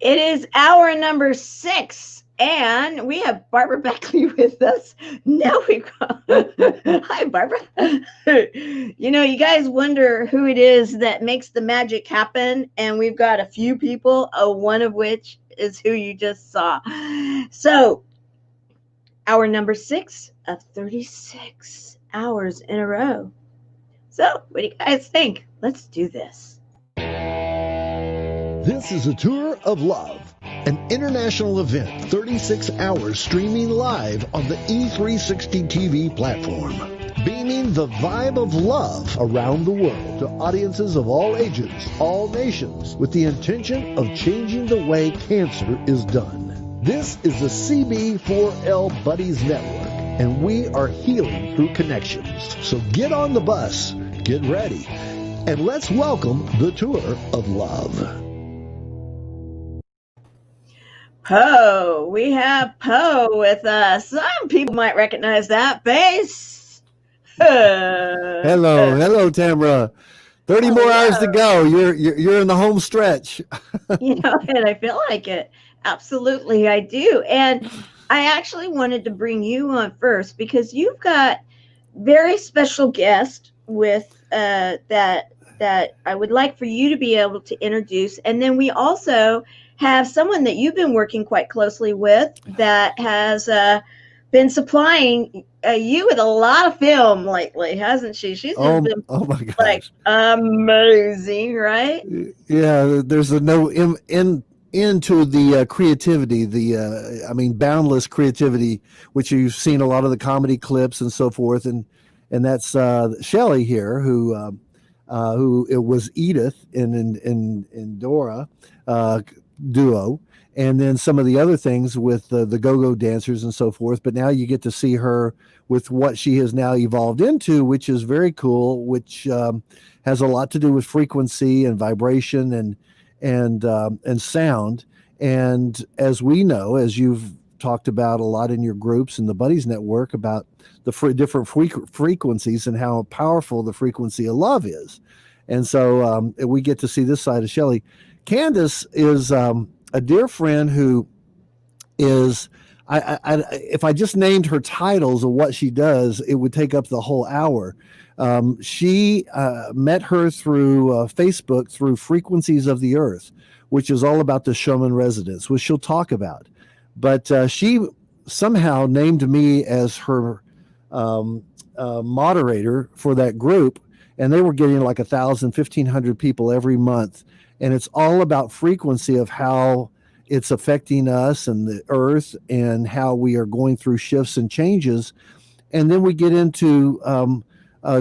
It is hour number 6, and we have Barbara Beckley with us. Now we got hi, Barbara. You guys wonder who it is that makes the magic happen, and we've got a few people, one of which is who you just saw. So, hour number 6 of 36 hours in a row. So, what do you guys think? Let's do this. This is a tour of love, an international event, 36 hours streaming live on the E360 TV platform, beaming the vibe of love around the world to audiences of all ages, all nations, with the intention of changing the way cancer is done. This is the CB4L Buddies Network, and we are healing through connections. So get on the bus, get ready, and let's welcome the tour of love. Poe. We have Poe with us. Some people might recognize that bass. Hello, Tamara. 30 more hours to go. You're in the home stretch. And I feel like it. Absolutely, I do. And I actually wanted to bring you on first because you've got very special guest with that I would like for you to be able to introduce. And then we also have someone that you've been working quite closely with that has been supplying you with a lot of film lately, hasn't she? She's been oh my gosh. like amazing, right? Yeah, there's no end to the creativity, boundless creativity, which you've seen a lot of the comedy clips and so forth, and that's Shelley here, who it was Edith in Dora duo, and then some of the other things with the go-go dancers and so forth. But now you get to see her with what she has now evolved into, which is very cool, which has a lot to do with frequency and vibration and sound. And as we know, as you've talked about a lot in your groups in the Buddies Network, about the different frequencies and how powerful the frequency of love is. And so we get to see this side of Shelley. Candace is a dear friend who is, if I just named her titles of what she does, it would take up the whole hour. She met her through Facebook through Frequencies of the Earth, which is all about the Schumann resonance, which she'll talk about. But she somehow named me as her moderator for that group, and they were getting like 1,000, 1,500 people every month. And it's all about frequency of how it's affecting us and the earth and how we are going through shifts and changes. And then we get into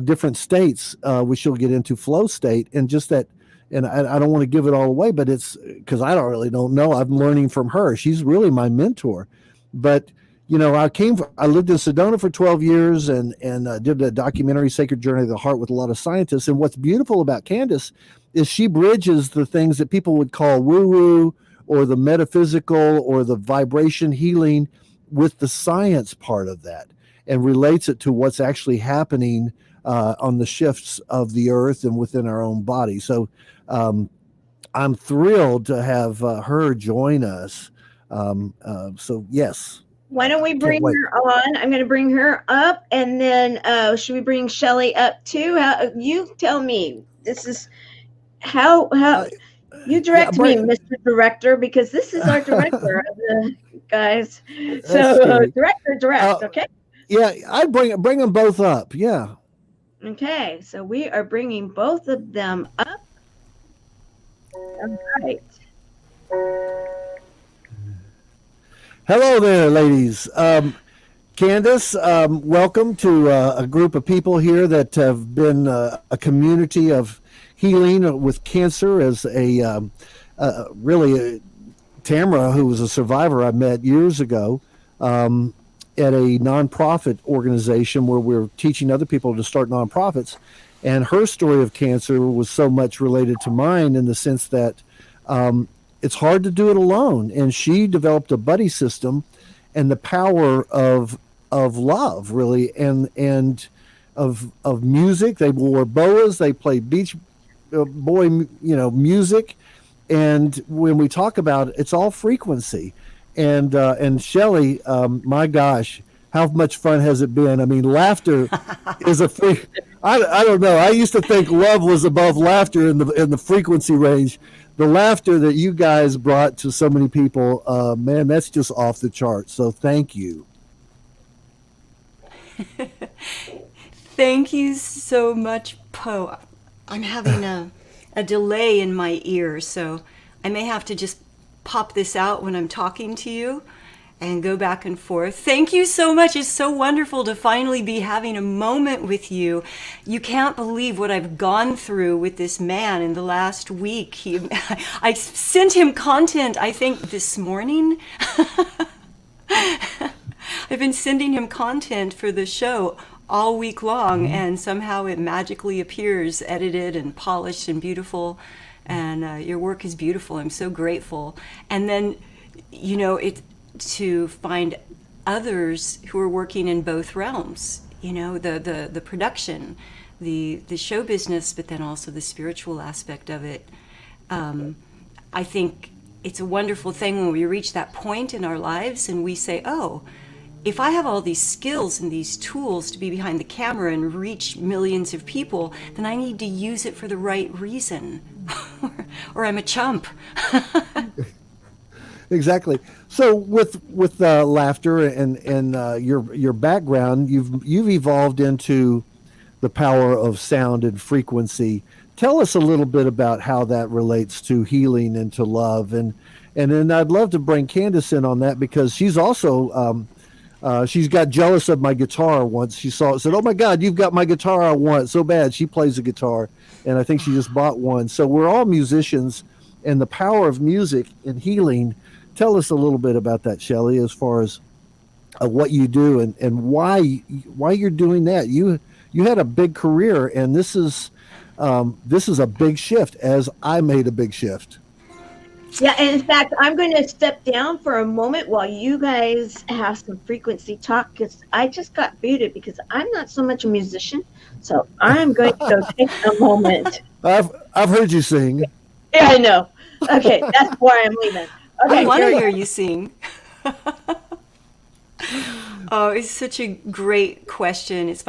different states, which you'll get into flow state, and just that. And I don't want to give it all away, but it's because I don't know. I'm learning from her. She's really my mentor. But I lived in Sedona for 12 years and did a documentary, Sacred Journey of the Heart, with a lot of scientists. And what's beautiful about Candace is she bridges the things that people would call woo-woo or the metaphysical or the vibration healing with the science part of that, and relates it to what's actually happening on the shifts of the earth and within our own body. So I'm thrilled to have her join us. So yes. Why don't we bring her on? I'm going to bring her up, and then should we bring Shelley up too? You tell me. This is how you direct me, Mr. Director, because this is our director of the guys. So direct, okay? Yeah, I'd bring them both up. Yeah. Okay, so we are bringing both of them up. All right. Hello there, ladies. Candace, welcome to a group of people here that have been a community of healing with cancer. As Tamara, who was a survivor I met years ago at a nonprofit organization where we're teaching other people to start nonprofits. And her story of cancer was so much related to mine in the sense that it's hard to do it alone. And she developed a buddy system and the power of love, really, and of music. They wore boas, they played beach boy, music, And when we talk about it, it's all frequency. And Shelley, my gosh, how much fun has it been? I mean, laughter is a free. I don't know. I used to think love was above laughter in the frequency range. The laughter that you guys brought to so many people, man, that's just off the chart. So thank you. Thank you so much, Poe. I'm having a delay in my ear, so I may have to just pop this out when I'm talking to you and go back and forth. Thank you so much. It's so wonderful to finally be having a moment with you. You can't believe what I've gone through with this man in the last week. I sent him content, I think, this morning. I've been sending him content for the show all week long, and somehow it magically appears edited and polished and beautiful. And your work is beautiful. I'm so grateful. And then, to find others who are working in both realms, the production, the show business, but then also the spiritual aspect of it. I think it's a wonderful thing when we reach that point in our lives and we say, oh, if I have all these skills and these tools to be behind the camera and reach millions of people, then I need to use it for the right reason, or I'm a chump. Exactly. So with laughter and your background, you've evolved into the power of sound and frequency. Tell us a little bit about how that relates to healing and to love, and then I'd love to bring Candace in on that, because she's also she's got jealous of my guitar once. She saw it, said, "Oh my God, you've got my guitar I want so bad." She plays the guitar, and I think she just bought one. So we're all musicians, and the power of music and healing. Tell us a little bit about that, Shelley, as far as what you do and why you're doing that. You had a big career, and this is a big shift, as I made a big shift. Yeah, and in fact, I'm going to step down for a moment while you guys have some frequency talk, because I just got booted because I'm not so much a musician. So I'm going to go take a moment. I've heard you sing. Yeah, I know. Okay, that's why I'm leaving. Okay, I want to hear you sing. Oh, it's such a great question. It's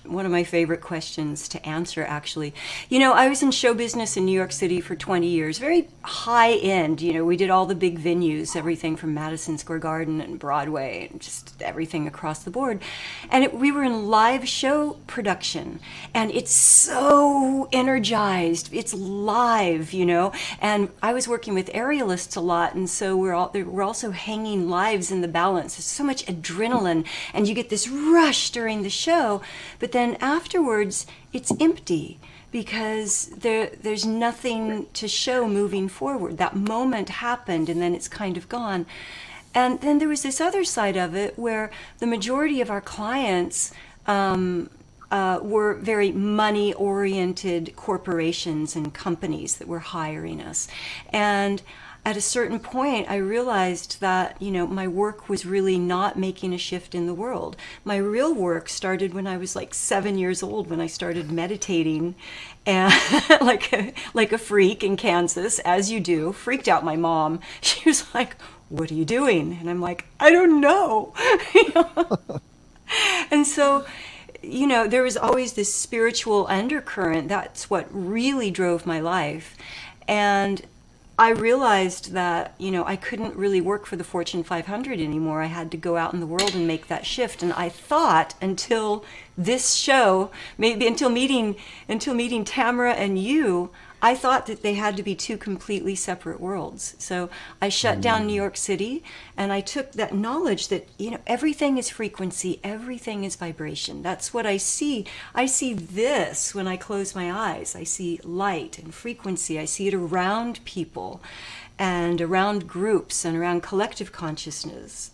one of my favorite questions to answer, actually. I was in show business in New York City for 20 years, very high end. We did all the big venues, everything from Madison Square Garden and Broadway, and just everything across the board. And we were in live show production, and it's so energized. It's live, and I was working with aerialists a lot, and so we're also hanging lives in the balance. There's so much adrenaline, and you get this rush during the show, but then afterwards it's empty because there's nothing to show moving forward. That moment happened and then it's kind of gone. And then there was this other side of it where the majority of our clients were very money-oriented corporations and companies that were hiring us. And at a certain point, I realized that, my work was really not making a shift in the world. My real work started when I was like 7 years old, when I started meditating, and like a freak in Kansas, as you do. Freaked out my mom. She was like, "What are you doing?" And I'm like, "I don't know." And so, there was always this spiritual undercurrent. That's what really drove my life. And I realized that, I couldn't really work for the Fortune 500 anymore. I had to go out in the world and make that shift. And I thought, until this show, maybe until meeting Tamara and you, I thought that they had to be two completely separate worlds. So I shut down New York City, and I took that knowledge that, everything is frequency, everything is vibration. That's what I see. I see this when I close my eyes. I see light and frequency. I see it around people and around groups and around collective consciousness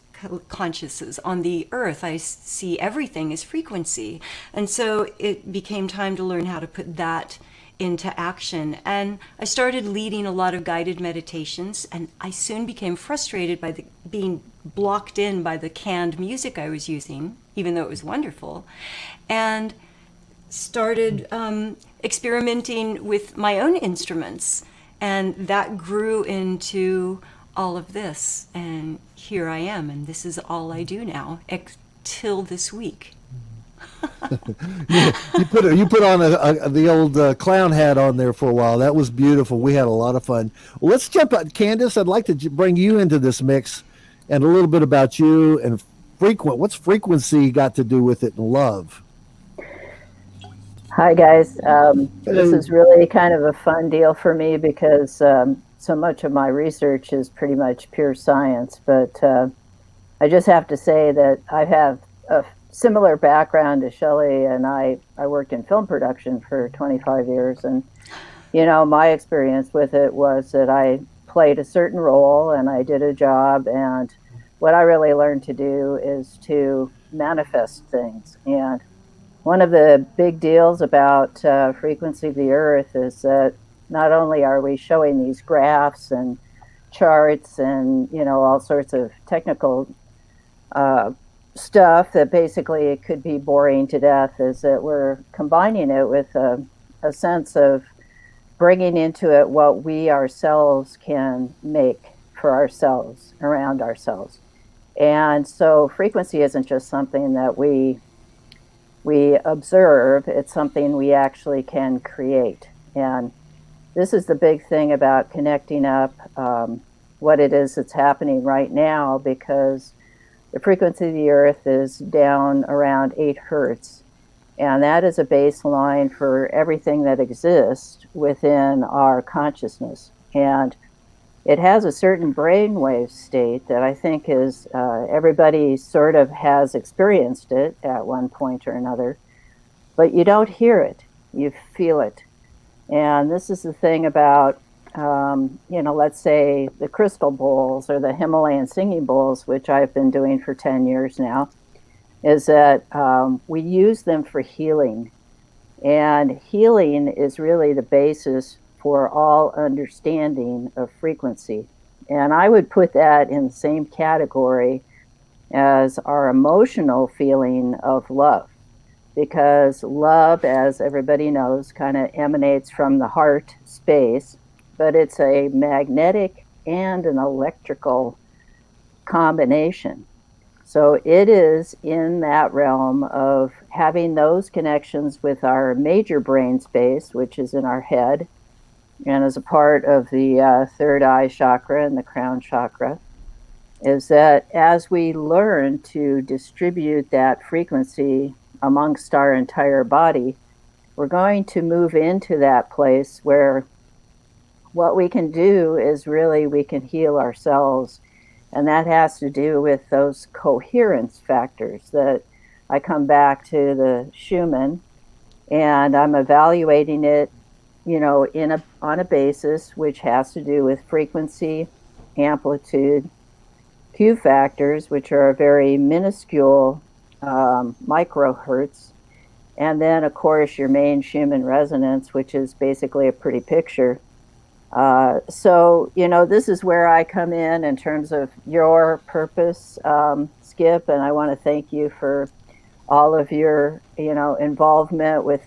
on the earth. I see everything as frequency. And so it became time to learn how to put that into action. And I started leading a lot of guided meditations, and I soon became frustrated by being blocked in by the canned music I was using, even though it was wonderful, and started experimenting with my own instruments. And that grew into all of this. And here I am. And this is all I do now, till this week. You put on the old clown hat on there for a while. That was beautiful. We had a lot of fun. Well, let's jump out. Candace, I'd like to bring you into this mix and a little bit about you and what's frequency got to do with it and love? Hi, guys. This is really kind of a fun deal for me because so much of my research is pretty much pure science. But I just have to say that I have a similar background to Shelley, and I worked in film production for 25 years. And, you know, my experience with it was that I played a certain role and I did a job. And what I really learned to do is to manifest things. And one of the big deals about frequency of the earth is that not only are we showing these graphs and charts and, you know, all sorts of technical stuff that basically it could be boring to death, is that we're combining it with a sense of bringing into it what we ourselves can make for ourselves, around ourselves. And so frequency isn't just something that we observe, it's something we actually can create. And this is the big thing about connecting up what it is that's happening right now, because the frequency of the earth is down around 8 hertz. And that is a baseline for everything that exists within our consciousness. And it has a certain brainwave state that I think is, everybody sort of has experienced it at one point or another, but you don't hear it, you feel it. And this is the thing about, you know, let's say the crystal bowls or the Himalayan singing bowls, which I've been doing for 10 years now, is that we use them for healing. And healing is really the basis for all understanding of frequency. And I would put that in the same category as our emotional feeling of love, because love, as everybody knows, kind of emanates from the heart space, but it's a magnetic and an electrical combination. So it is in that realm of having those connections with our major brain space, which is in our head, and as a part of the third eye chakra and the crown chakra, is that as we learn to distribute that frequency amongst our entire body, we're going to move into that place where what we can do is really we can heal ourselves. And that has to do with those coherence factors that I come back to the Schumann, and I'm evaluating it, you know, on a basis which has to do with frequency, amplitude, Q factors, which are very minuscule microhertz, and then of course your main Schumann resonance, which is basically a pretty picture. So, you know, this is where I come in terms of your purpose, Skip, and I want to thank you for all of your, you know, involvement with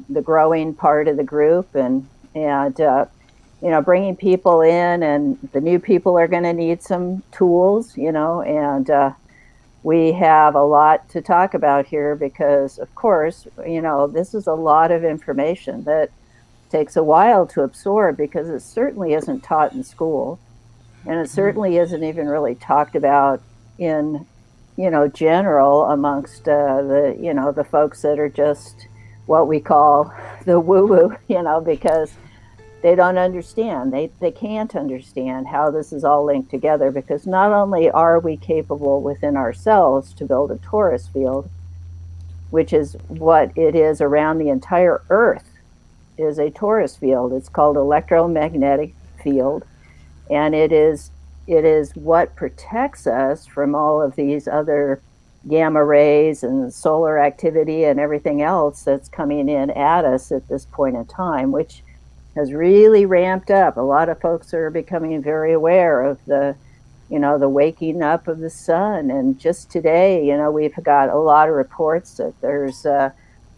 the growing part of the group, and you know, bringing people in, and the new people are going to need some tools, you know, and we have a lot to talk about here because, of course, you know, this is a lot of information that takes a while to absorb because it certainly isn't taught in school, and it certainly isn't even really talked about in, you know, general amongst the, you know, the folks that are just what we call the woo-woo, you know, because they don't understand. They can't understand how this is all linked together, because not only are we capable within ourselves to build a torus field, which is what it is around the entire Earth, is a torus field. It's called electromagnetic field, and it is what protects us from all of these other gamma rays and solar activity and everything else that's coming in at us at this point in time, which has really ramped up. A lot of folks are becoming very aware of the, you know, the waking up of the sun. And just today, you know, we've got a lot of reports that there's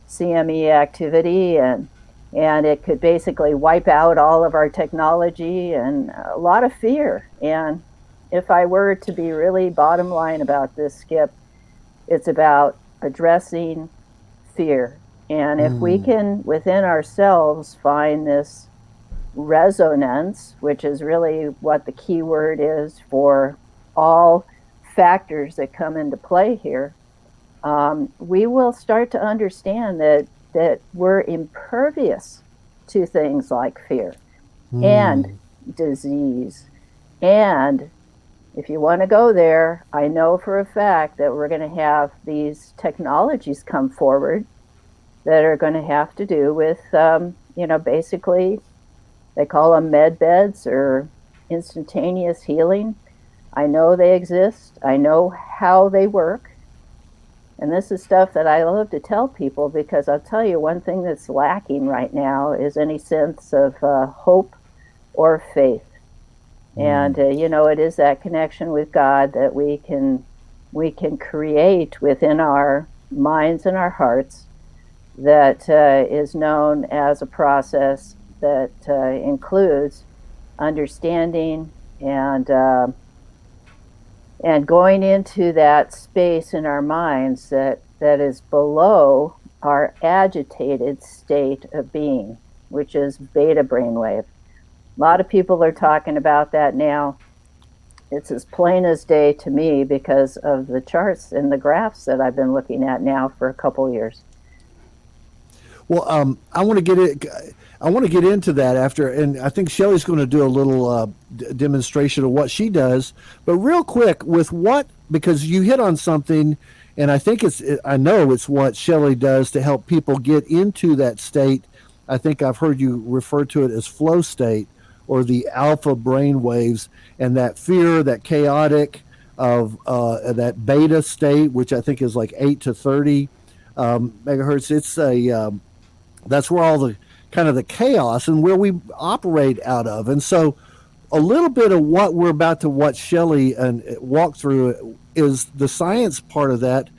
CME activity, and And it could basically wipe out all of our technology and a lot of fear. And if I were to be really bottom line about this, Skip, it's about addressing fear. And if we can, within ourselves, find this resonance, which is really what the key word is for all factors that come into play here, we will start to understand that we're impervious to things like fear and disease. And if you want to go there, I know for a fact that we're going to have these technologies come forward that are going to have to do with, basically, they call them med beds or instantaneous healing. I know they exist. I know how they work. And this is stuff that I love to tell people, because I'll tell you, one thing that's lacking right now is any sense of hope or faith. And, it is that connection with God that we can create within our minds and our hearts that is known as a process that includes understanding and going into that space in our minds that is below our agitated state of being, which is beta brainwave. A lot of people are talking about that now. It's as plain as day to me because of the charts and the graphs that I've been looking at now for a couple years. Well, I want to get into that after, and I think Shelley's going to do a little demonstration of what she does. But real quick, because you hit on something, and I know it's what Shelley does to help people get into that state. I think I've heard you refer to it as flow state, or the alpha brain waves, and that fear, that chaotic of that beta state, which I think is like 8 to 30 megahertz. It's that's where all the kind of the chaos and where we operate out of. And so a little bit of what we're about to watch Shelley and walk through is the science part of that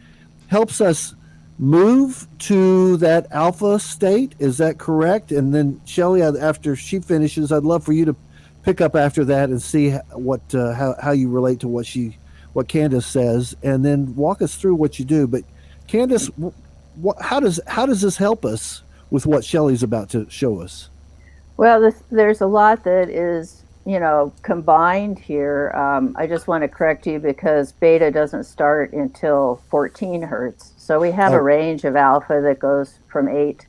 helps us move to that alpha state. Is that correct? And then Shelley, after she finishes, I'd love for you to pick up after that and see how you relate to what Candace says, and then walk us through what you do. But Candace, how does this help us with what Shelley's about to show us? Well, there's a lot that is, combined here. I just want to correct you because beta doesn't start until 14 hertz. So we have a range of alpha that goes from 8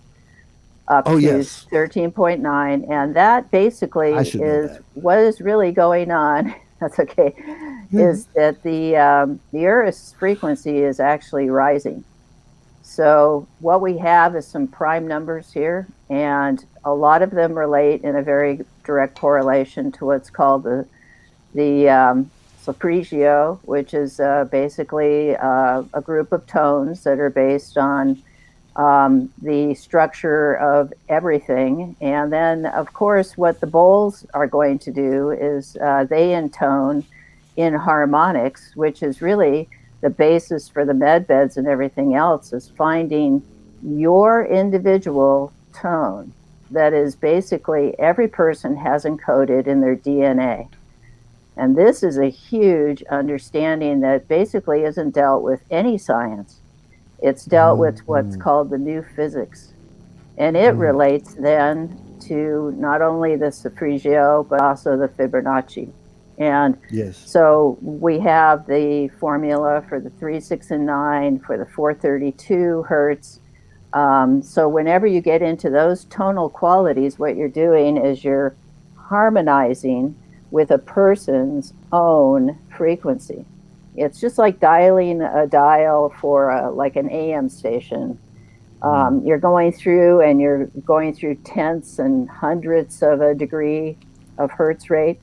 up to 13.9. And that basically is what is really going on. That's okay. Is that the Earth's frequency is actually rising. So what we have is some prime numbers here, and a lot of them relate in a very direct correlation to what's called the solfeggio, which is basically a group of tones that are based on the structure of everything. And then, of course, what the bowls are going to do is they intone in harmonics, which is really the basis for the med beds and everything else, is finding your individual tone that is basically every person has encoded in their DNA. And this is a huge understanding that basically isn't dealt with any science. It's dealt with what's called the new physics. And it relates then to not only the solfeggio, but also the Fibonacci. And so we have the formula for the 3, 6, and 9 for the 432 hertz. So whenever you get into those tonal qualities, what you're doing is you're harmonizing with a person's own frequency. It's just like dialing a dial for like an AM station. You're going through tenths and hundredths of a degree of hertz rate,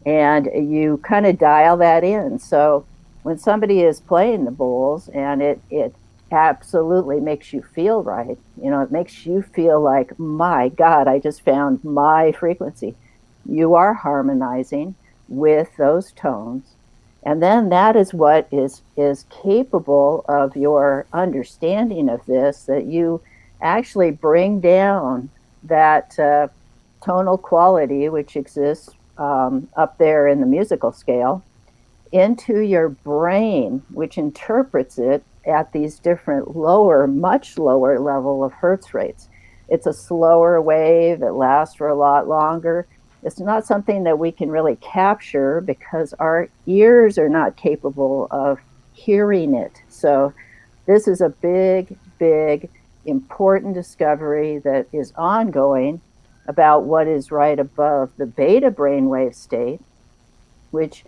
and you kind of dial that in. So when somebody is playing the bowls and it absolutely makes you feel right, it makes you feel like, my God, I just found my frequency. You are harmonizing with those tones. And then that is what is capable of your understanding of this, that you actually bring down that tonal quality, which exists up there in the musical scale, into your brain, which interprets it at these different lower, much lower level of hertz rates. It's a slower wave. It lasts for a lot longer. It's not something that we can really capture because our ears are not capable of hearing it. So this is a big, big, important discovery that is ongoing about what is right above the beta brainwave state, which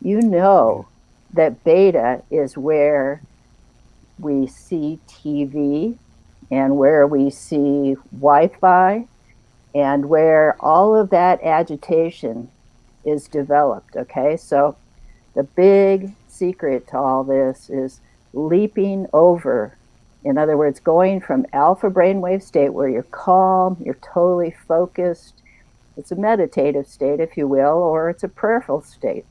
you know that beta is where we see TV and where we see Wi-Fi and where all of that agitation is developed, okay? So the big secret to all this is leaping over. In other words, going from alpha brainwave state where you're calm, you're totally focused. It's a meditative state, if you will, or it's a prayerful state.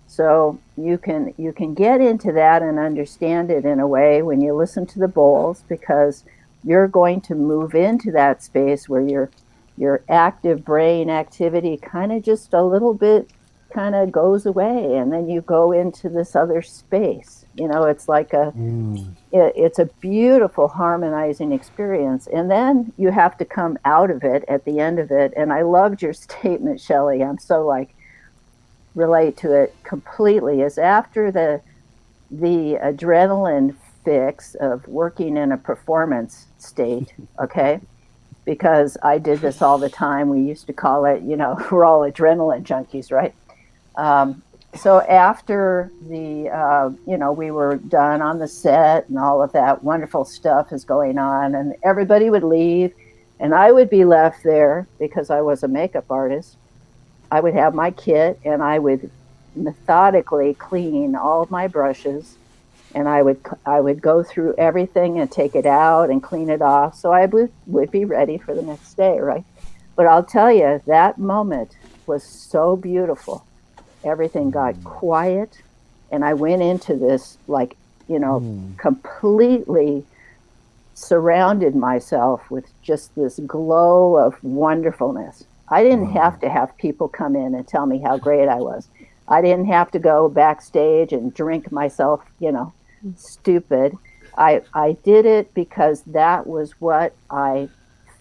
So you can get into that and understand it in a way when you listen to the bowls, because you're going to move into that space where your active brain activity kind of just a little bit kind of goes away, and then you go into this other space. You know, it's like it's a beautiful harmonizing experience. And then you have to come out of it at the end of it. And I loved your statement, Shelley. I'm so relate to it completely. Is after the adrenaline fix of working in a performance state, okay? Because I did this all the time. We used to call it, we're all adrenaline junkies, right? So after we were done on the set and all of that wonderful stuff is going on, and everybody would leave and I would be left there because I was a makeup artist. I would have my kit and I would methodically clean all of my brushes, and I would go through everything and take it out and clean it off so I would be ready for the next day, right? But I'll tell you, that moment was so beautiful. Everything got quiet, and I went into this completely surrounded myself with just this glow of wonderfulness. I didn't have to have people come in and tell me how great I was. I didn't have to go backstage and drink myself, stupid. I did it because that was what I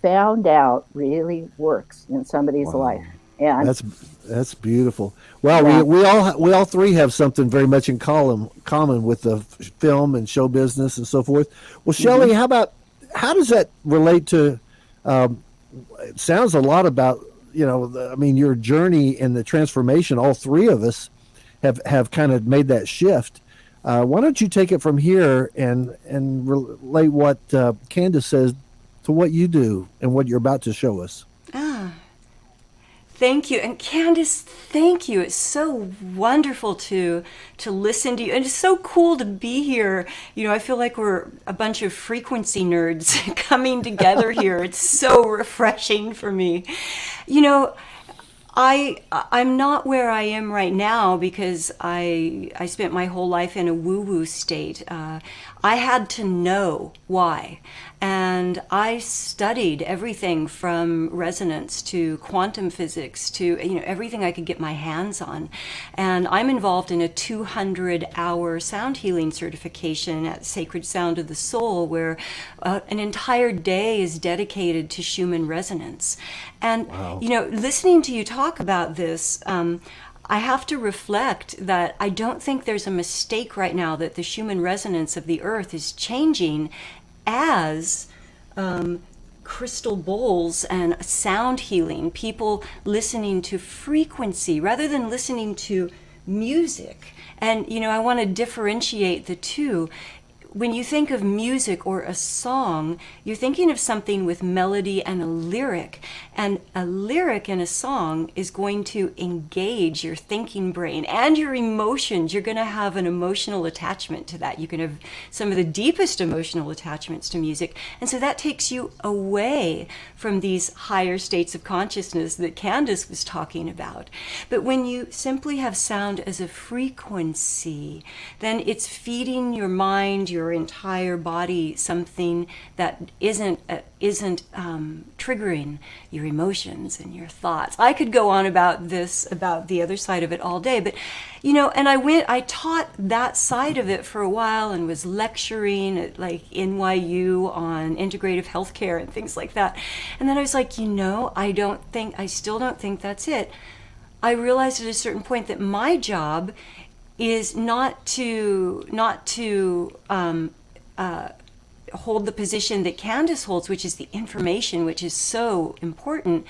found out really works in somebody's life. And that's beautiful. Well, yeah. we all three have something very much in common with the film and show business and so forth. Well, Shelley, how does that relate to? It sounds a lot about your journey and the transformation. All three of us have kind of made that shift. Why don't you take it from here and relate what Candace says to what you do and what you're about to show us? Thank you. And Candace, thank you. It's so wonderful to listen to you. And it's so cool to be here. I feel like we're a bunch of frequency nerds coming together here. It's so refreshing for me. I'm not where I am right now because I spent my whole life in a woo-woo state. I had to know why. And I studied everything from resonance to quantum physics to everything I could get my hands on. And I'm involved in a 200-hour sound healing certification at Sacred Sound of the Soul, where an entire day is dedicated to Schumann resonance. And listening to you talk about this, I have to reflect that I don't think there's a mistake right now that the Schumann resonance of the earth is changing as crystal bowls and sound healing, people listening to frequency rather than listening to music. And, I want to differentiate the two. When you think of music or a song, you're thinking of something with melody and a lyric. And a lyric in a song is going to engage your thinking brain and your emotions. You're going to have an emotional attachment to that. You can have some of the deepest emotional attachments to music. And so that takes you away from these higher states of consciousness that Candace was talking about. But when you simply have sound as a frequency, then it's feeding your mind, your your entire body something that isn't triggering your emotions and your thoughts. I could go on about this, about the other side of it all day, but and I taught that side of it for a while and was lecturing at like NYU on integrative healthcare and things like that. And then I was like, I still don't think that's it. I realized at a certain point that my job is not to hold the position that Candace holds, which is the information, which is so important.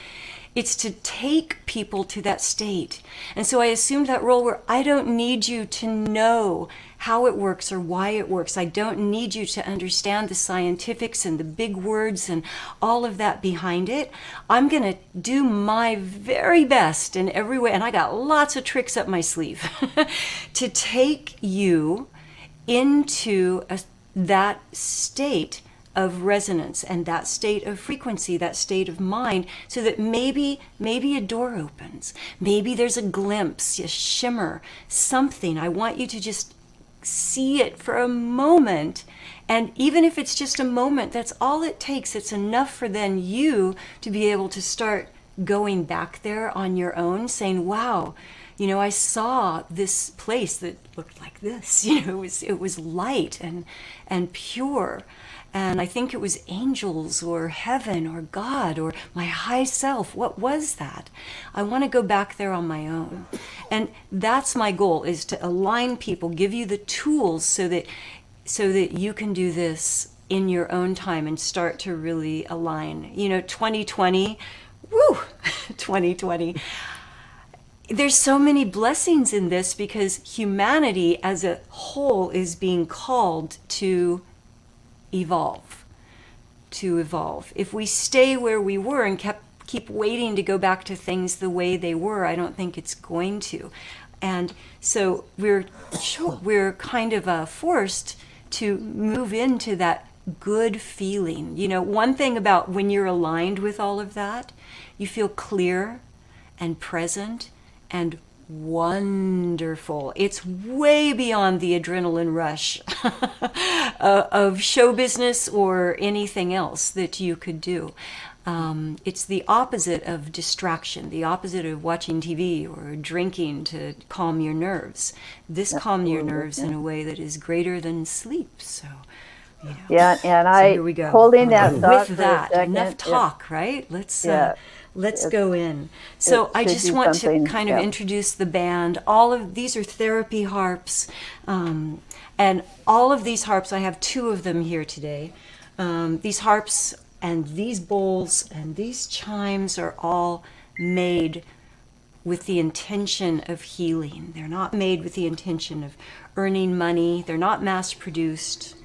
It's to take people to that state. And so I assumed that role where I don't need you to know how it works or why it works. I don't need you to understand the scientifics and the big words and all of that behind it. I'm going to do my very best in every way, and I got lots of tricks up my sleeve, to take you into that state of resonance and that state of frequency, that state of mind, so that maybe a door opens. Maybe there's a glimpse, a shimmer, something. I want you to just see it for a moment. And even if it's just a moment, that's all it takes. It's enough for then you to be able to start going back there on your own, saying, wow, I saw this place that looked like this. It was light and pure. And I think it was angels or heaven or God or my high self. What was that? I want to go back there on my own. And that's my goal, is to align people, give you the tools so that you can do this in your own time and start to really align. 2020, woo, 2020. There's so many blessings in this because humanity as a whole is being called to evolve. If we stay where we were and keep waiting to go back to things the way they were, I don't think it's going to. And so we're kind of forced to move into that good feeling. One thing about when you're aligned with all of that, you feel clear and present and wonderful. It's way beyond the adrenaline rush of show business or anything else that you could do. It's the opposite of distraction, the opposite of watching TV or drinking to calm your nerves. This calms your nerves in a way that is greater than sleep. So, Yeah, and so here we go. Holding that thought with for a that, second, enough talk, right? Let's go in. So I just want to kind of introduce the band. All of these are therapy harps, and all of these harps, I have 2 of them here today. These harps and these bowls and these chimes are all made with the intention of healing. They're not made with the intention of earning money. They're not mass-produced.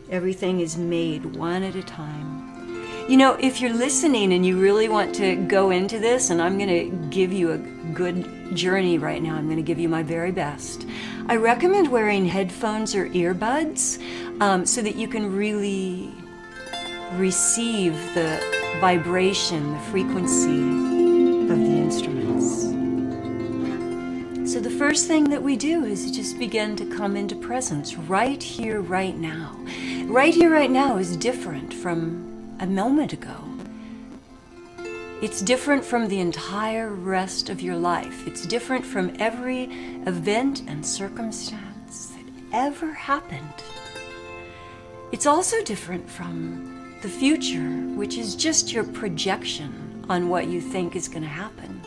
Everything is made one at a time. If you're listening and you really want to go into this, and I'm going to give you a good journey right now, I'm going to give you my very best. I recommend wearing headphones or earbuds so that you can really receive the vibration, the frequency of the instruments. So the first thing that we do is just begin to come into presence right here, right now. Right here, right now is different from a moment ago. It's different from the entire rest of your life. It's different from every event and circumstance that ever happened. It's also different from the future, which is just your projection on what you think is going to happen.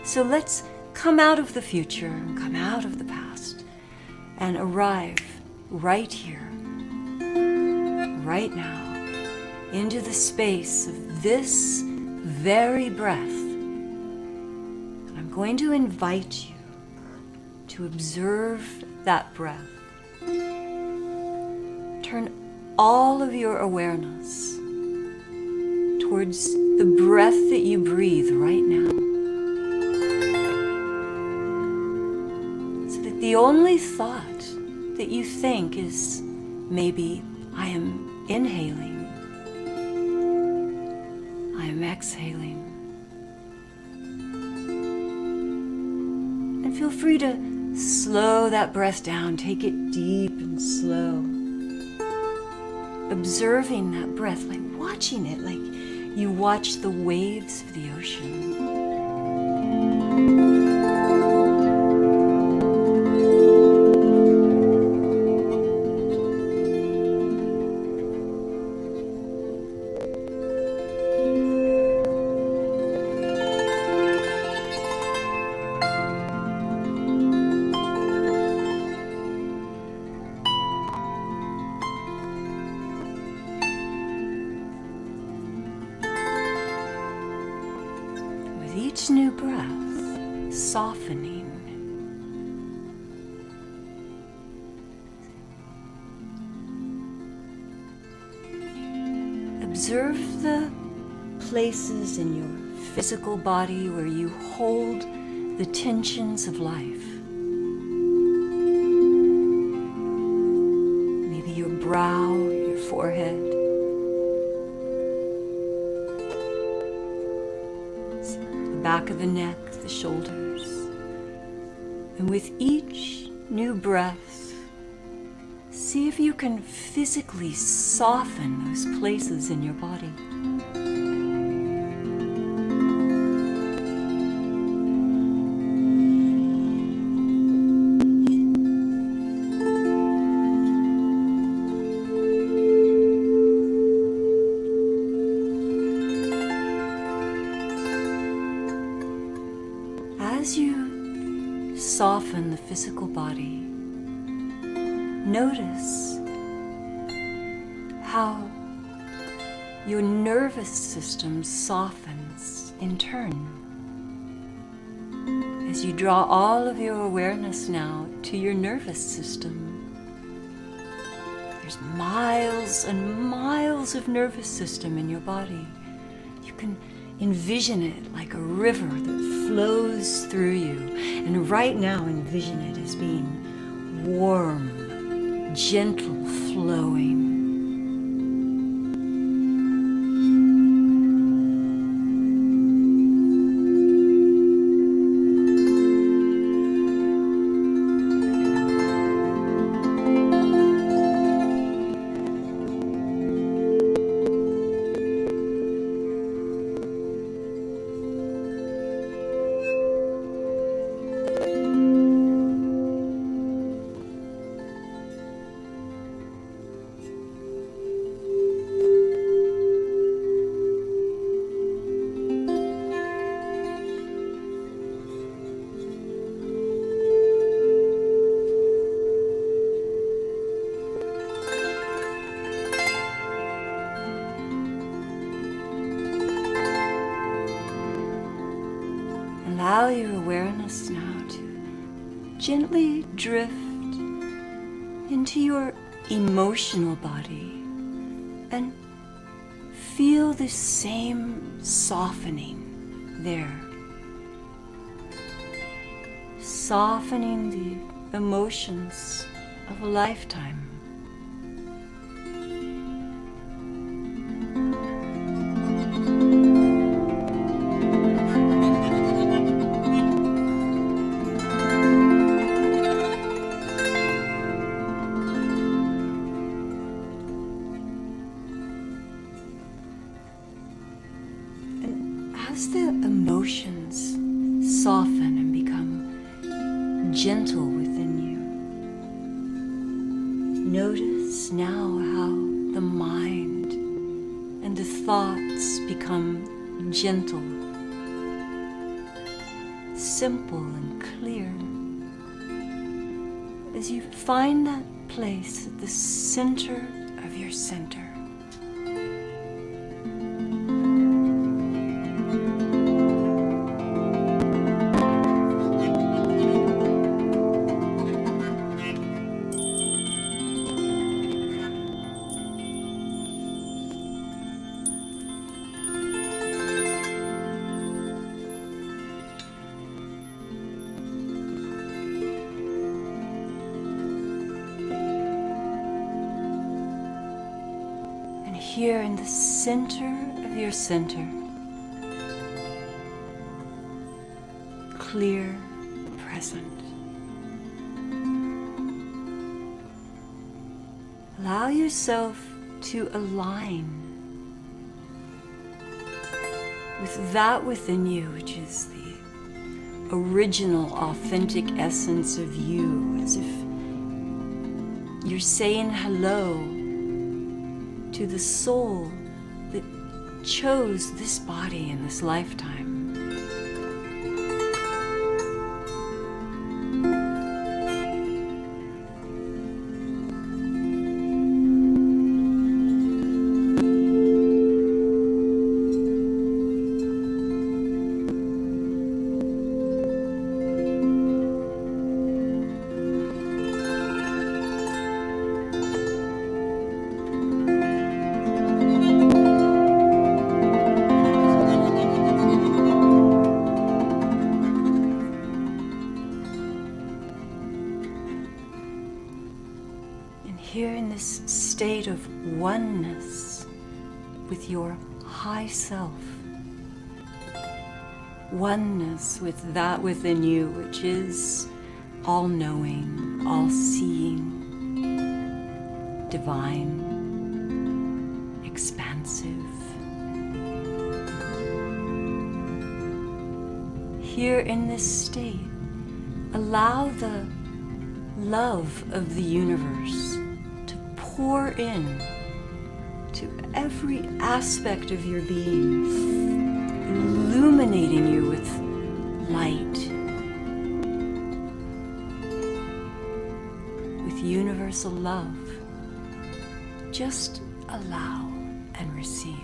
So let's come out of the future and come out of the past and arrive right here, right now, into the space of this very breath. And I'm going to invite you to observe that breath. Turn all of your awareness towards the breath that you breathe right now. So that the only thought that you think is maybe, I am inhaling, I am exhaling. And feel free to slow that breath down. Take it deep and slow. observing that breath, like watching it, like you watch the waves of the ocean. Each new breath, softening. Observe the places in your physical body where you hold the tensions of life. Maybe your brow, your forehead. Back of the neck, the shoulders. And with each new breath, see if you can physically soften those places in your body. As you soften the physical body, notice how your nervous system softens in turn. As you draw all of your awareness now to your nervous system, there's miles and miles of nervous system in your body. You can envision it like a river that flows through you. And right now, envision it as being warm, gentle, flowing. Allow your awareness now to gently drift into your emotional body and feel the same softening there. Softening the emotions of a lifetime. As the emotions soften and become gentle within you, notice now how the mind and the thoughts become gentle, simple and clear. As you find that place at the center of your center. Here in the center of your center, clear, present. Allow yourself to align with that within you, which is the original, authentic essence of you, as if you're saying hello to the soul that chose this body in this lifetime. Here in this state of oneness with your high self, oneness with that within you which is all-knowing, all-seeing, divine, expansive. Here in this state, allow the love of the universe pour in to every aspect of your being, illuminating you with light, with universal love. Just allow and receive.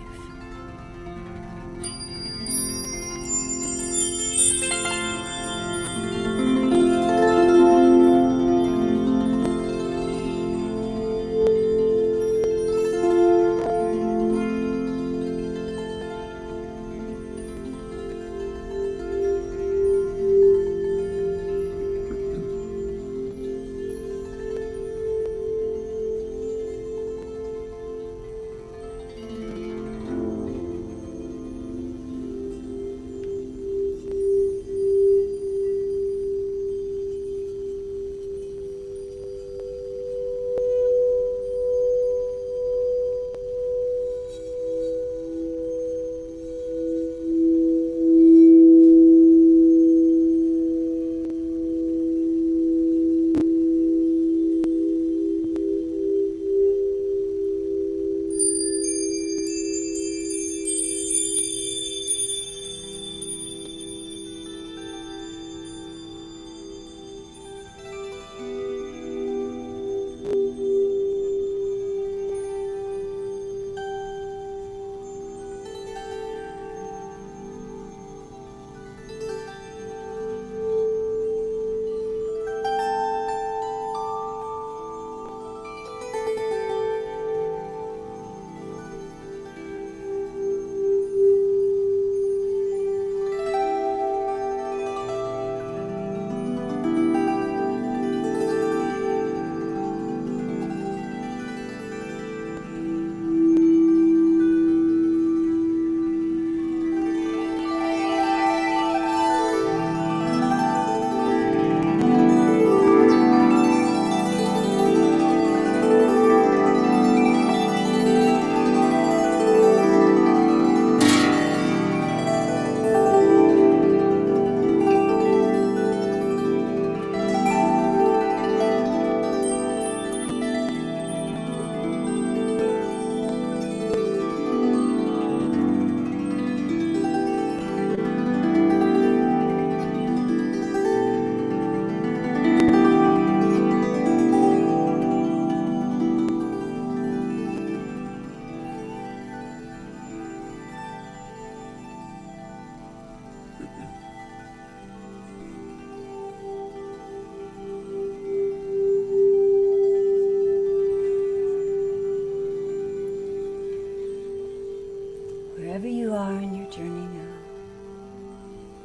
Wherever you are in your journey now,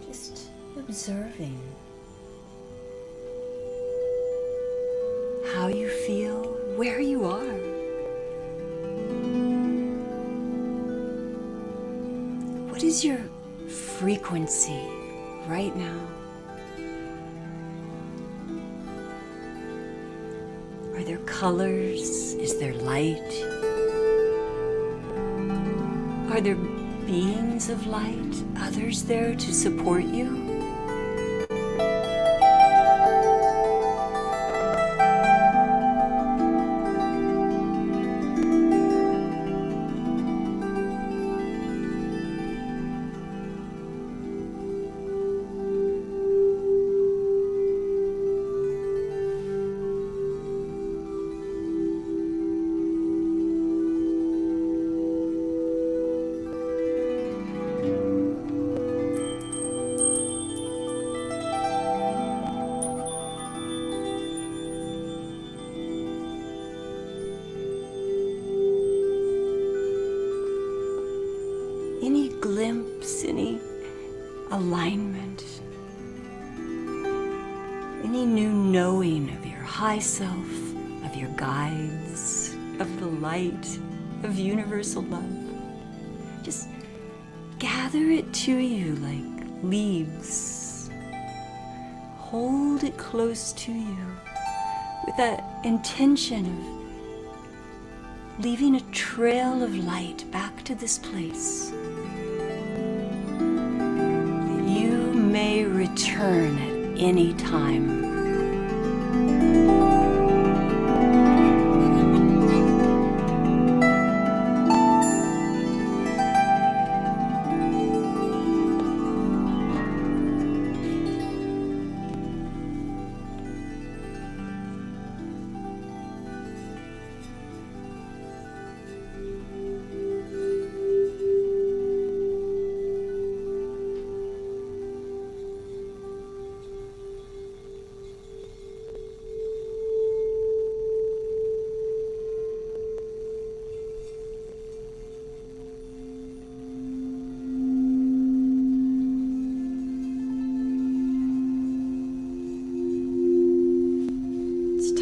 just observing how you feel, where you are. What is your frequency right now? Are there colors? Is there light? Are there beings of light, others there to support you? Any glimpse, any alignment, any new knowing of your high self, of your guides, of the light, of universal love. Just gather it to you like leaves. Hold it close to you with that intention of leaving a trail of light back to this place. You may return at any time.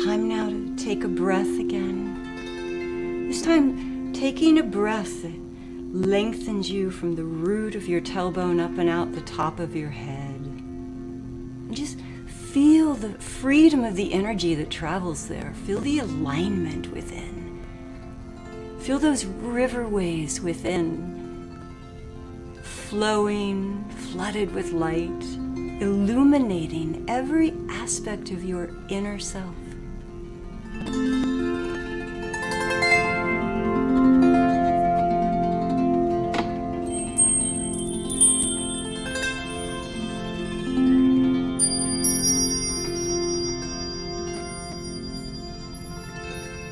Time now to take a breath again. This time, taking a breath that lengthens you from the root of your tailbone up and out the top of your head. And just feel the freedom of the energy that travels there. Feel the alignment within. Feel those riverways within, flowing, flooded with light, illuminating every aspect of your inner self.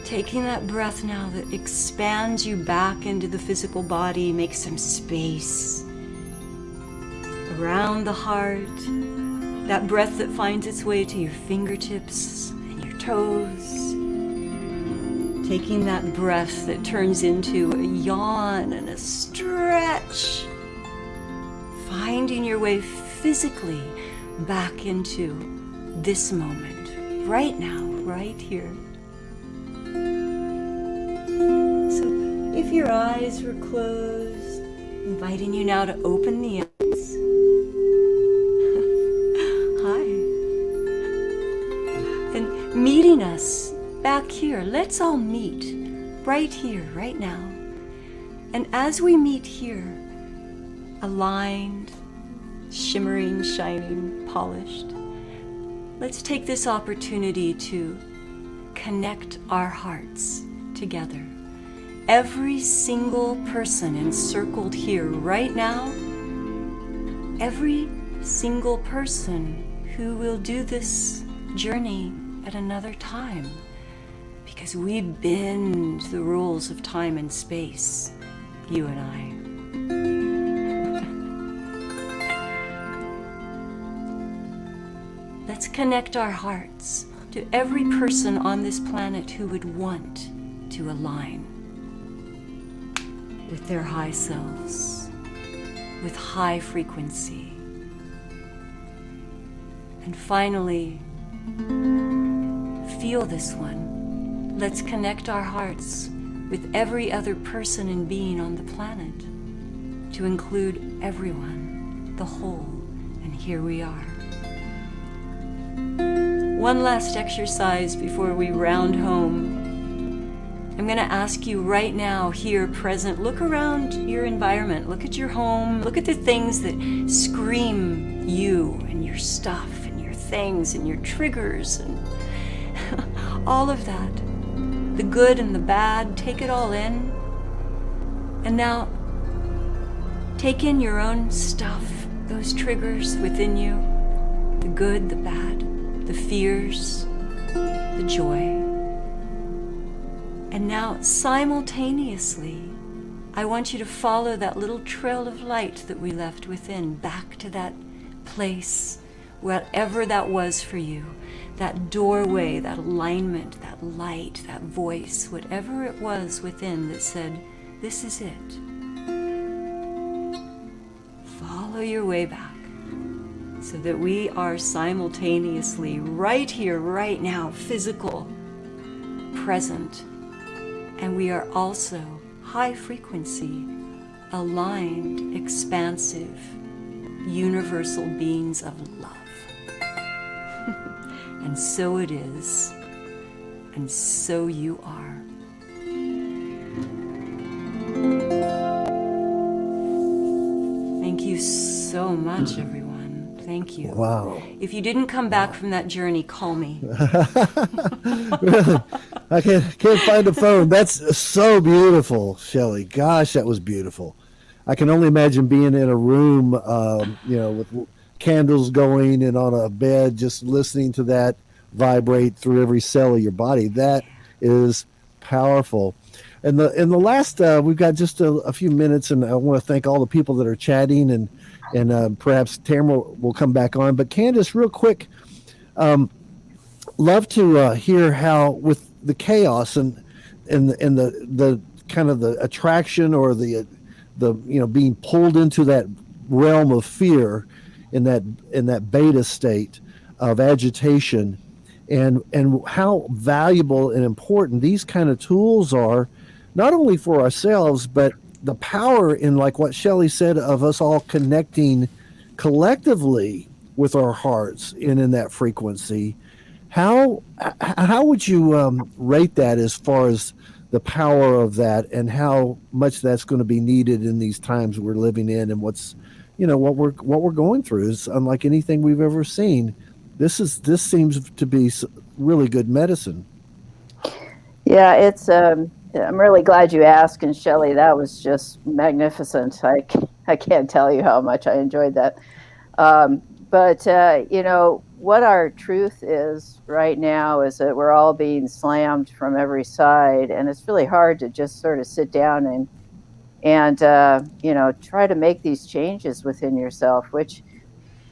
Taking that breath now that expands you back into the physical body, make some space around the heart. That breath that finds its way to your fingertips and your toes. Taking that breath that turns into a yawn and a stretch. Finding your way physically back into this moment, right now, right here. So if your eyes were closed, inviting you now to open the eyes. Hi. And meeting us back here, let's all meet right here, right now. And as we meet here, aligned, shimmering, shining, polished, let's take this opportunity to connect our hearts together. Every single person encircled here right now, every single person who will do this journey at another time, because we bend the rules of time and space, you and I. Let's connect our hearts to every person on this planet who would want to align with their high selves, with high frequency. And finally, feel this one. Let's connect our hearts with every other person and being on the planet to include everyone, the whole, and here we are. One last exercise before we round home. I'm going to ask you right now, here, present, look around your environment. Look at your home. Look at the things that scream you and your stuff and your things and your triggers and all of that. The good and the bad, take it all in. And now, take in your own stuff, those triggers within you, the good, the bad, the fears, the joy. And now, simultaneously, I want you to follow that little trail of light that we left within, back to that place, whatever that was for you, that doorway, that alignment, that light, that voice, whatever it was within that said, this is it. Follow your way back so that we are simultaneously right here, right now, physical, present. And we are also high frequency, aligned, expansive, universal beings of love. And so it is, and so you are. Thank you so much, everyone. Thank you. Wow. If you didn't come back from that journey, call me. Really? I can't find a phone. That's so beautiful, Shelley. Gosh, that was beautiful. I can only imagine being in a room, with candles going and on a bed, just listening to that vibrate through every cell of your body. That is powerful. And in the last, we've got just a few minutes, and I want to thank all the people that are chatting, and perhaps Tamara will come back on. But Candace, real quick, love to hear how with the chaos and the kind of the attraction or the being pulled into that realm of fear in that beta state of agitation, and how valuable and important these kind of tools are, not only for ourselves, but the power in, like what Shelley said, of us all connecting collectively with our hearts and in that frequency. How would you rate that as far as the power of that, and how much that's going to be needed in these times we're living in, and what we're going through is unlike anything we've ever seen. This seems to be really good medicine. Yeah, it's. I'm really glad you asked, and Shelley, that was just magnificent. I can't tell you how much I enjoyed that. But what our truth is right now is that we're all being slammed from every side, and it's really hard to just sort of sit down and try to make these changes within yourself, which,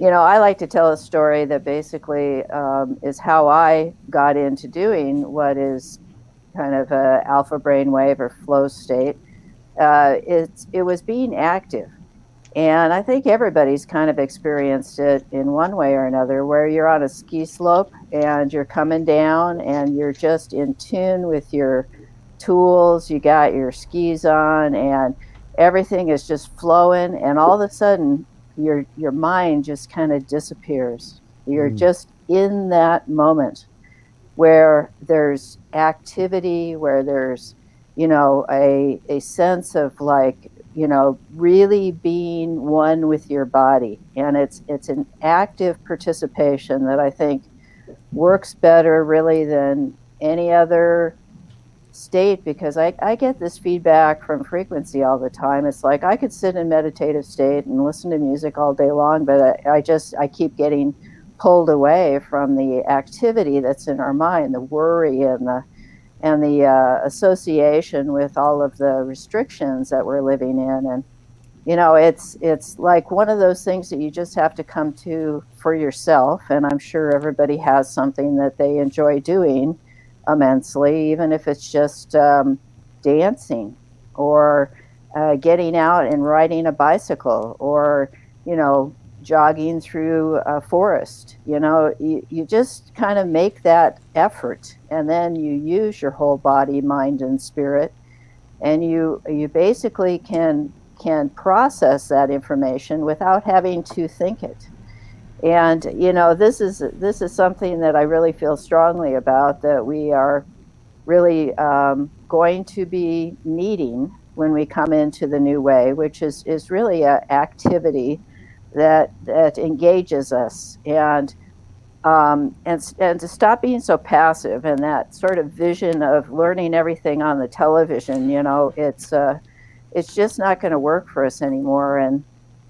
I like to tell a story that basically is how I got into doing what is kind of a alpha brainwave or flow state. It was being active. And I think everybody's kind of experienced it in one way or another, where you're on a ski slope and you're coming down and you're just in tune with your tools. You got your skis on and everything is just flowing. And all of a sudden, your mind just kind of disappears. You're just in that moment where there's activity, where there's, a sense of like, really being one with your body. And it's an active participation that I think works better really than any other state, because I get this feedback from frequency all the time. It's like I could sit in meditative state and listen to music all day long, but I keep getting pulled away from the activity that's in our mind, the worry and the association with all of the restrictions that we're living in. And it's like one of those things that you just have to come to for yourself. And I'm sure everybody has something that they enjoy doing immensely, even if it's just dancing or getting out and riding a bicycle, or jogging through a forest. You just kind of make that effort, and then you use your whole body, mind, and spirit, and you basically can process that information without having to think it. And this is something that I really feel strongly about, that we are really going to be needing when we come into the new way, which is really an activity that engages us, and to stop being so passive, and that sort of vision of learning everything on the television. It's just not going to work for us anymore. And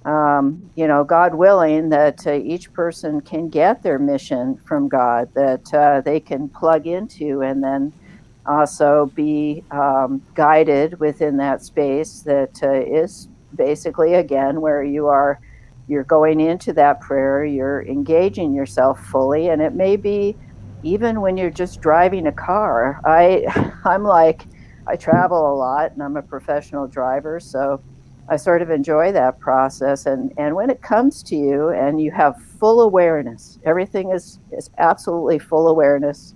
God willing, that each person can get their mission from God, that they can plug into, and then also be guided within that space that is basically, again, where you're going into that prayer, you're engaging yourself fully. And it may be even when you're just driving a car. I travel a lot, and I'm a professional driver, so I sort of enjoy that process. And when it comes to you and you have full awareness, everything is absolutely full awareness,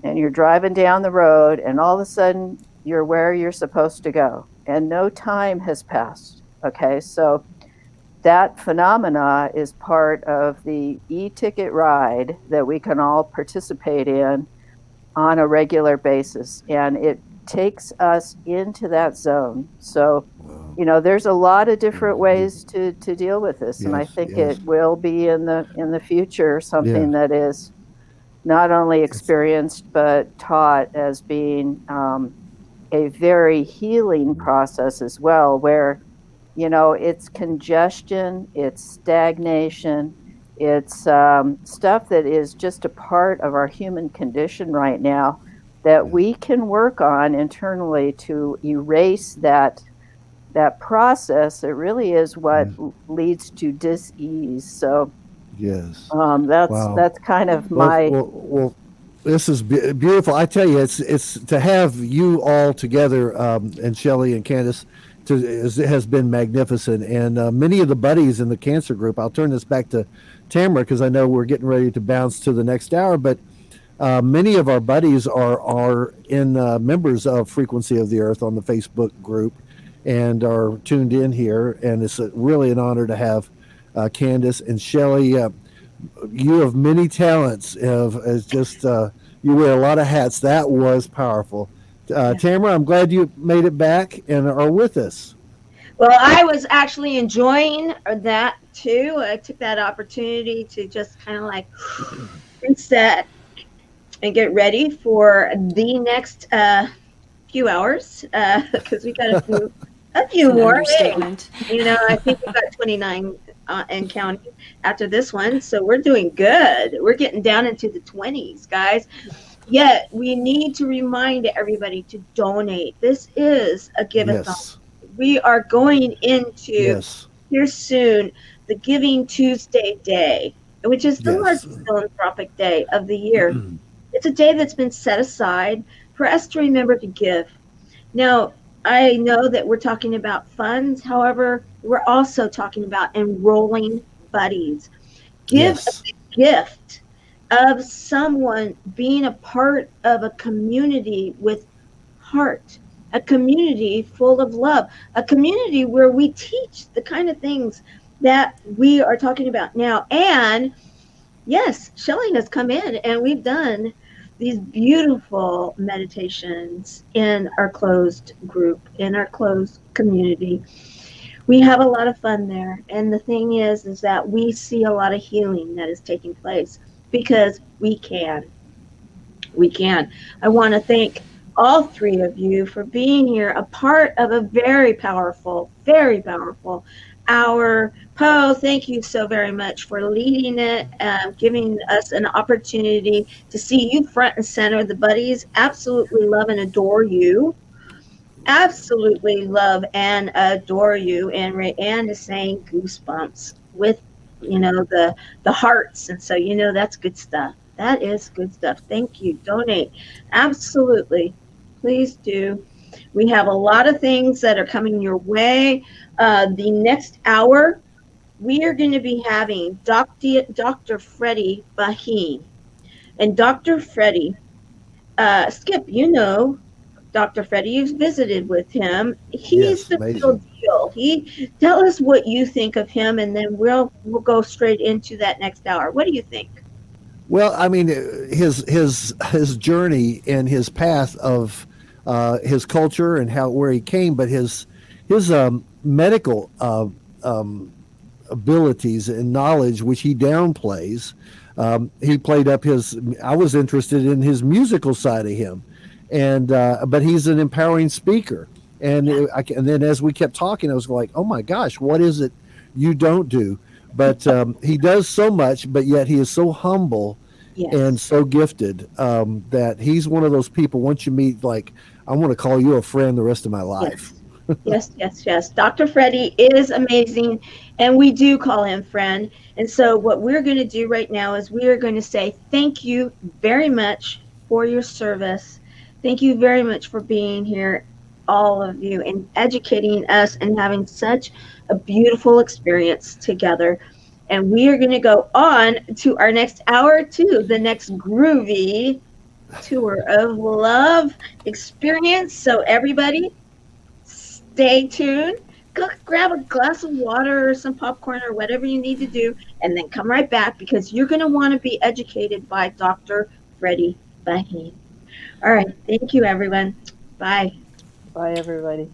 and you're driving down the road, and all of a sudden you're where you're supposed to go, and no time has passed. Okay, so that phenomena is part of the e-ticket ride that we can all participate in on a regular basis, and it takes us into that zone. So, there's a lot of different ways to deal with this, and I think it will be in the future something that is not only experienced but taught as being a very healing process as well, where it's congestion, it's stagnation, it's stuff that is just a part of our human condition right now that we can work on internally to erase that process. It really is what leads to dis-ease. So that's kind of my. Well, this is beautiful. I tell you, it's to have you all together, and Shelley and Candace, has been magnificent. And many of the buddies in the cancer group. I'll turn this back to Tamara because I know we're getting ready to bounce to the next hour, but. Many of our buddies are in members of Frequency of the Earth on the Facebook group and are tuned in here. And it's really an honor to have Candace and Shelley. You have many talents. As just you wear a lot of hats. That was powerful. Tamara, I'm glad you made it back and are with us. Well, I was actually enjoying that too. I took that opportunity to just kind of like reset and get ready for the next few hours, because we got a few more. Understatement. I think we got 29 and counting after this one, so we're doing good. We're getting down into the 20s, guys. Yet we need to remind everybody to donate. This is a give-a-thon. We are going into here soon the Giving Tuesday day, which is the largest philanthropic day of the year. It's a day that's been set aside for us to remember to give. Now, I know that we're talking about funds. However, we're also talking about enrolling buddies. Give a gift of someone being a part of a community with heart, a community full of love, a community where we teach the kind of things that we are talking about now. And yes, Shelley has come in and we've done these beautiful meditations in our closed group, in our closed community. We have a lot of fun there. And the thing is that we see a lot of healing that is taking place because we can. We can. I want to thank all three of you for being here, a part of a very powerful hour. Poe, thank you so very much for leading it, giving us an opportunity to see you front and center. The buddies absolutely love and adore you. Absolutely love and adore you. And Rayanne is saying goosebumps with, the hearts. And so, that's good stuff. That is good stuff. Thank you. Donate. Absolutely. Please do. We have a lot of things that are coming your way. The next hour, we are going to be having Dr. Freddie Baheen. And Dr. Freddie, Skip, Dr. Freddie, you've visited with him. He's the real deal. Tell us what you think of him, and then we'll go straight into that next hour. What do you think? Well, I mean, his journey and his path of his culture and where he came, but his medical abilities and knowledge, which he downplays. He played up I was interested in his musical side of him, and but he's an empowering speaker. And and then as we kept talking, I was like, oh my gosh, what is it you don't do? But he does so much, but yet he is so humble. Yes. And so gifted that he's one of those people, once you meet, like, I want to call you a friend the rest of my life. Yes. Dr. Freddie is amazing, and we do call him friend. And so what we're going to do right now is we are going to say thank you very much for your service. Thank you very much for being here, all of you, and educating us and having such a beautiful experience together. And we are going to go on to our next hour too, the next Groovy Tour of Love experience. So everybody, stay tuned. Go grab a glass of water or some popcorn or whatever you need to do, and then come right back, because you're going to want to be educated by Dr. Freddie Baheen. All right. Thank you, everyone. Bye. Bye, everybody.